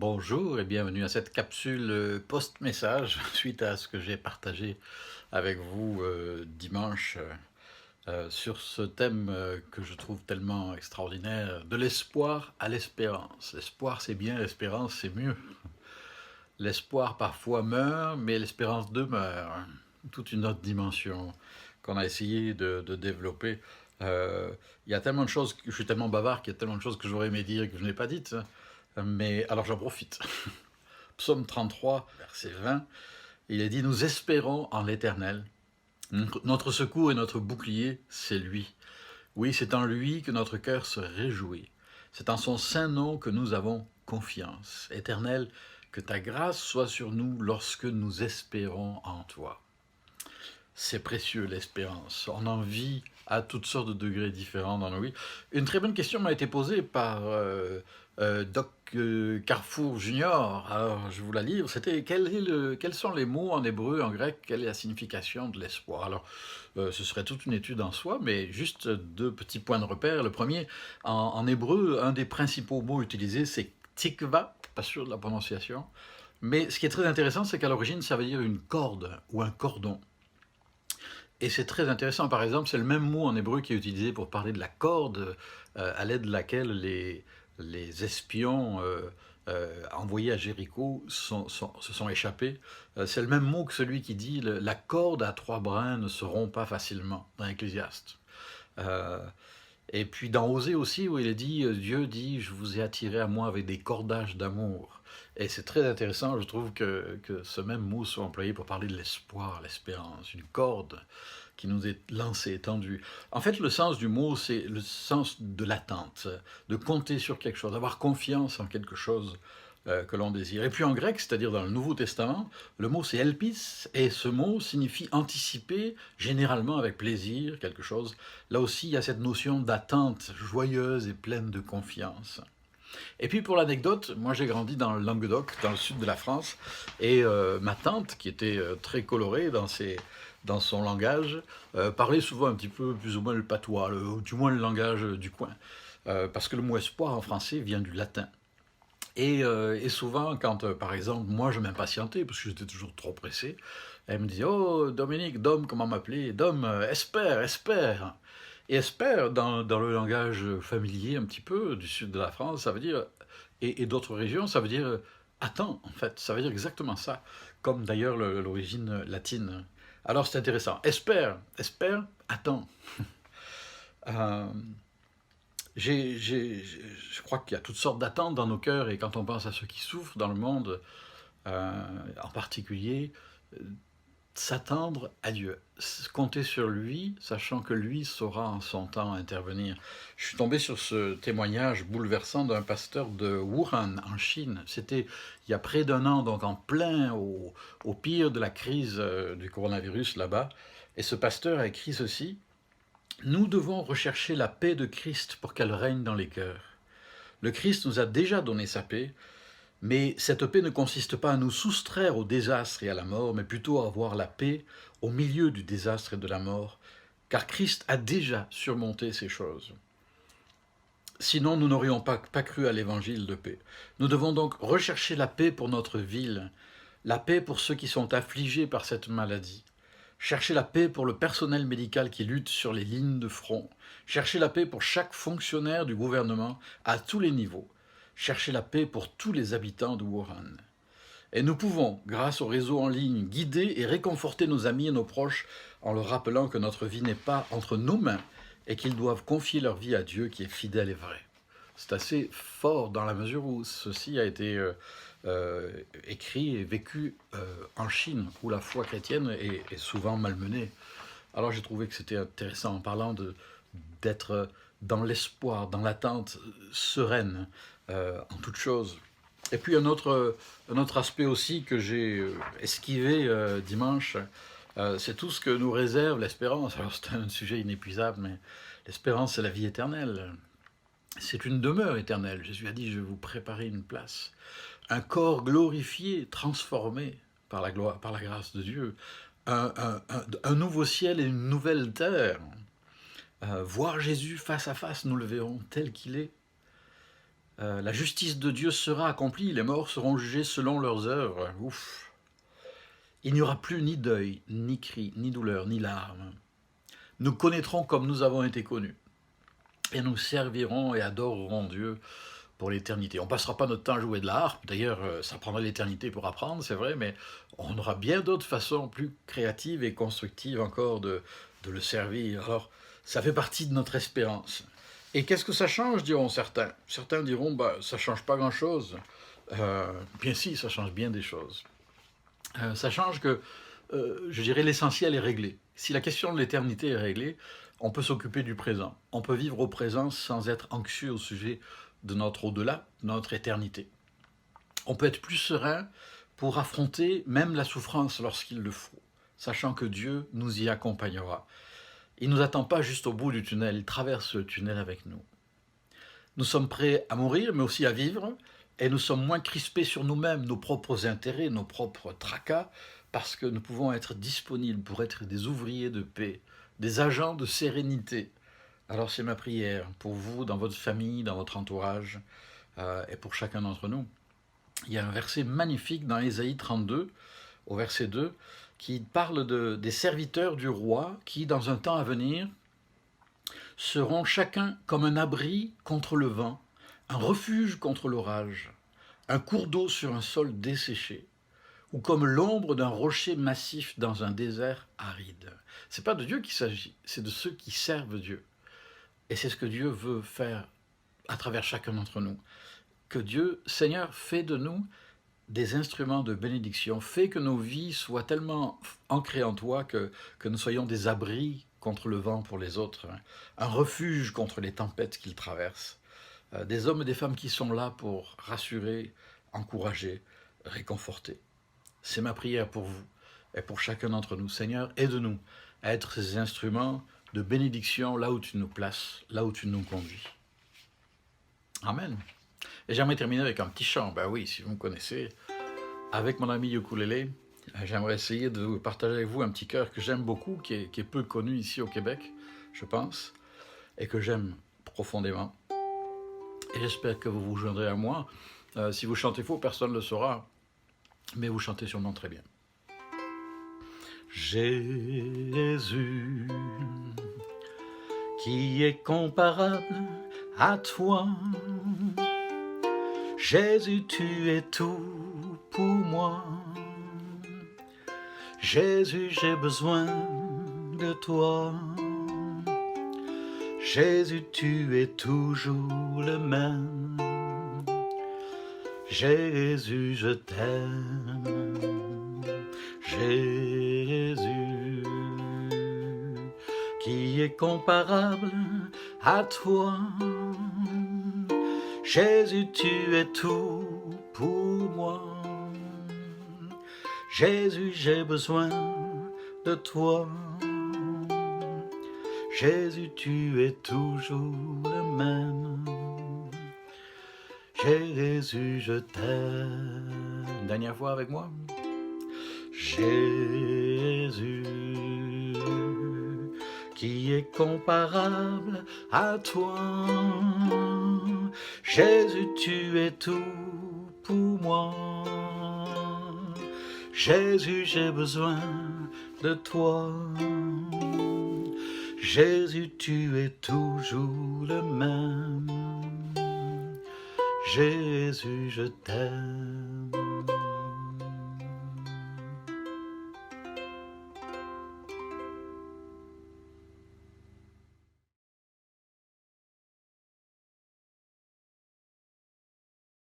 Bonjour et bienvenue à cette capsule post-message suite à ce que j'ai partagé avec vous dimanche sur ce thème que je trouve tellement extraordinaire, de l'espoir à l'espérance. L'espoir c'est bien, l'espérance c'est mieux. L'espoir parfois meurt, mais l'espérance demeure. Toute une autre dimension qu'on a essayé de développer. Euh, Il y a tellement de choses, je suis tellement bavard qu'il y a tellement de choses que j'aurais aimé dire et que je n'ai pas dites, mais alors j'en profite. Psaume 33, verset 20, il est dit: Nous espérons en l'Éternel. Notre secours et notre bouclier, c'est lui. Oui, c'est en lui que notre cœur se réjouit. C'est en son saint nom que nous avons confiance. Éternel, que ta grâce soit sur nous lorsque nous espérons en toi. C'est précieux l'espérance. On en vit à toutes sortes de degrés différents dans nos vies. Une très bonne question m'a été posée par Doc Carrefour Junior. Alors je vous la livre. C'était quels sont les mots en hébreu, en grec, quelle est la signification de l'espoir? Alors ce serait toute une étude en soi, mais juste deux petits points de repère. Le premier, en hébreu, un des principaux mots utilisés, c'est tikva, pas sûr de la prononciation. Mais ce qui est très intéressant, c'est qu'à l'origine, ça veut dire une corde ou un cordon. Et c'est très intéressant, par exemple, c'est le même mot en hébreu qui est utilisé pour parler de la corde à l'aide de laquelle les espions envoyés à Jéricho se sont échappés. C'est le même mot que celui qui dit la corde à trois brins ne se rompt pas facilement, dans Ecclésiaste. Euh, et puis dans Osée aussi, où il est dit, Dieu dit, je vous ai attiré à moi avec des cordages d'amour. Et c'est très intéressant, je trouve, que ce même mot soit employé pour parler de l'espoir, l'espérance, une corde qui nous est lancée, tendue. En fait, le sens du mot, c'est le sens de l'attente, de compter sur quelque chose, d'avoir confiance en quelque chose que l'on désire. Et puis en grec, c'est-à-dire dans le Nouveau Testament, le mot c'est elpis, et ce mot signifie anticiper, généralement avec plaisir, quelque chose. Là aussi, il y a cette notion d'attente joyeuse et pleine de confiance. Et puis pour l'anecdote, moi j'ai grandi dans le Languedoc, dans le sud de la France, et ma tante, qui était très colorée dans son langage, parlait souvent un petit peu plus ou moins le patois, ou du moins le langage du coin. Parce que le mot espoir en français vient du latin. Et souvent, quand par exemple, moi je m'impatientais, parce que j'étais toujours trop pressé, elle me disait: Oh Dominique, Dom, comment m'appeler? Dom, espère, espère. Et espère, dans le langage familier un petit peu du sud de la France, ça veut dire, et d'autres régions, ça veut dire attends, en fait, ça veut dire exactement ça, comme d'ailleurs l'origine latine. Alors c'est intéressant. Espère, espère, attends. Euh, je crois qu'il y a toutes sortes d'attentes dans nos cœurs, et quand on pense à ceux qui souffrent dans le monde, en particulier, euh, s'attendre à Dieu, compter sur lui, sachant que lui saura en son temps intervenir. Je suis tombé sur ce témoignage bouleversant d'un pasteur de Wuhan, en Chine. C'était il y a près d'un an, donc en plein au pire de la crise du coronavirus là-bas. Et ce pasteur a écrit ceci: Nous devons rechercher la paix de Christ pour qu'elle règne dans les cœurs. Le Christ nous a déjà donné sa paix, mais cette paix ne consiste pas à nous soustraire au désastre et à la mort, mais plutôt à avoir la paix au milieu du désastre et de la mort, car Christ a déjà surmonté ces choses. Sinon, nous n'aurions pas cru à l'évangile de paix. Nous devons donc rechercher la paix pour notre ville, la paix pour ceux qui sont affligés par cette maladie, chercher la paix pour le personnel médical qui lutte sur les lignes de front, chercher la paix pour chaque fonctionnaire du gouvernement à tous les niveaux, chercher la paix pour tous les habitants de Wuhan. Et nous pouvons, grâce au réseau en ligne, guider et réconforter nos amis et nos proches en leur rappelant que notre vie n'est pas entre nos mains et qu'ils doivent confier leur vie à Dieu qui est fidèle et vrai. C'est assez fort dans la mesure où ceci a été écrit et vécu en Chine, où la foi chrétienne est souvent malmenée. Alors j'ai trouvé que c'était intéressant en parlant d'être dans l'espoir, dans l'attente sereine en toute chose. Et puis un autre aspect aussi que j'ai esquivé dimanche, c'est tout ce que nous réserve l'espérance. Alors c'est un sujet inépuisable, mais l'espérance c'est la vie éternelle. C'est une demeure éternelle. Jésus a dit: je vais vous préparer une place. Un corps glorifié, transformé par la gloire, par la grâce de Dieu. Un nouveau ciel et une nouvelle terre. Voir Jésus face à face, nous le verrons tel qu'il est. La justice de Dieu sera accomplie, les morts seront jugés selon leurs œuvres. Ouf. Il n'y aura plus ni deuil, ni cri, ni douleur, ni larmes. Nous connaîtrons comme nous avons été connus. Et nous servirons et adorerons Dieu pour l'éternité. On ne passera pas notre temps à jouer de la harpe. D'ailleurs, ça prendra l'éternité pour apprendre, c'est vrai, mais on aura bien d'autres façons plus créatives et constructives encore de le servir. Alors, ça fait partie de notre espérance. Et qu'est-ce que ça change, diront certains? Certains diront, bah, ça ne change pas grand-chose. Bien si, ça change bien des choses. Ça change que, je dirais, l'essentiel est réglé. Si la question de l'éternité est réglée, on peut s'occuper du présent. On peut vivre au présent sans être anxieux au sujet de notre au-delà, de notre éternité. On peut être plus serein pour affronter même la souffrance lorsqu'il le faut, sachant que Dieu nous y accompagnera. Il ne nous attend pas juste au bout du tunnel, il traverse le tunnel avec nous. Nous sommes prêts à mourir, mais aussi à vivre, et nous sommes moins crispés sur nous-mêmes, nos propres intérêts, nos propres tracas, parce que nous pouvons être disponibles pour être des ouvriers de paix, des agents de sérénité. Alors c'est ma prière pour vous, dans votre famille, dans votre entourage, et pour chacun d'entre nous. Il y a un verset magnifique dans Ésaïe 32, au verset 2, qui parle des serviteurs du roi qui, dans un temps à venir, seront chacun comme un abri contre le vent, un refuge contre l'orage, un cours d'eau sur un sol desséché, ou comme l'ombre d'un rocher massif dans un désert aride. Ce n'est pas de Dieu qu'il s'agit, c'est de ceux qui servent Dieu. Et c'est ce que Dieu veut faire à travers chacun d'entre nous. Que Dieu, Seigneur, fait de nous des instruments de bénédiction, fait que nos vies soient tellement ancrées en toi que nous soyons des abris contre le vent pour les autres, un refuge contre les tempêtes qu'ils traversent, des hommes et des femmes qui sont là pour rassurer, encourager, réconforter. C'est ma prière pour vous et pour chacun d'entre nous. Seigneur, aide-nous à être ces instruments de bénédiction là où tu nous places, là où tu nous conduis. Amen. Et j'aimerais terminer avec un petit chant. Ben oui, si vous me connaissez, avec mon ami ukulélé, j'aimerais essayer de partager avec vous un petit chœur que j'aime beaucoup, qui est peu connu ici au Québec, je pense, et que j'aime profondément. Et j'espère que vous vous joindrez à moi. Si vous chantez faux, personne ne le saura, mais vous chantez sûrement très bien. Jésus, qui est comparable à toi. Jésus, tu es tout pour moi. Jésus, j'ai besoin de toi. Jésus, tu es toujours le même. Jésus, je t'aime. Jésus, qui est comparable à toi. Jésus, tu es tout pour moi. Jésus, j'ai besoin de toi. Jésus, tu es toujours le même. Jésus, je t'aime. Dernière fois avec moi. Jésus, qui est comparable à toi. Jésus, tu es tout pour moi. Jésus, j'ai besoin de toi. Jésus, tu es toujours le même. Jésus, je t'aime.